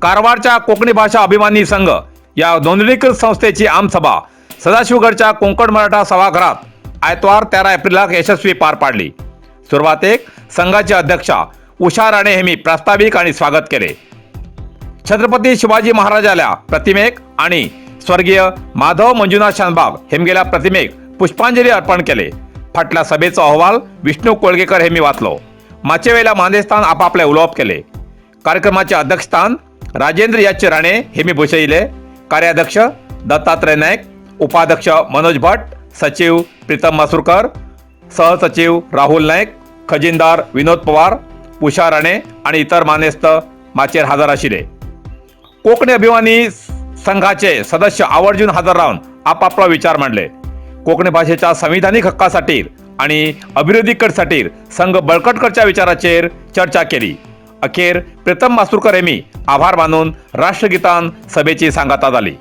कारवारच्या कोकणी भाषा अभिमानी संघ या नोंदणीकृत संस्थेची आमसभा सदाशिवगडच्या कोकण मराठा सभागृहात आयतवार 13 एप्रिलला यशस्वी पार पाडली। सुरुवात एक संघाचे अध्यक्षा उषा राणे यांनी प्रास्ताविक आणि स्वागत केले। छत्रपती शिवाजी महाराजाला प्रतिमेक आणि स्वर्गीय माधव मंजुनाथ शानबाग हेमगेला प्रतिमेक पुष्पांजली अर्पण केले। फाटल्या सभेचा अहवाल विष्णू कोळगेकर हेमी वाचलो। माचेवेला मांदेस्थान आपापले उलोप केले। कार्यक्रमाचे अध्यक्षस्थान राजेंद्र याच राणे हेमी भूषविले। कार्याध्यक्ष दत्तात्रय नाईक, उपाध्यक्ष मनोज भट्ट, सचिव प्रीतम मासुरकर, सहसचिव राहुल नाईक, खजिनदार विनोद पवार, उषा राणे आणि इतर मान्यस्थ माचेर हजर आशिले। कोकणी अभिमानी संघाचे सदस्य आवर्जून हजर राहून आपापला विचार मांडले। कोकणी भाषेच्या संविधानिक हक्कासाठी आणि अभिवृद्धीकडसाठी संघ बळकटकडच्या विचाराचेर चर्चा केली। अखेर प्रीतम मासुरकर यांनी आभार मानून राष्ट्रगीतान सभेची सांगता झाली।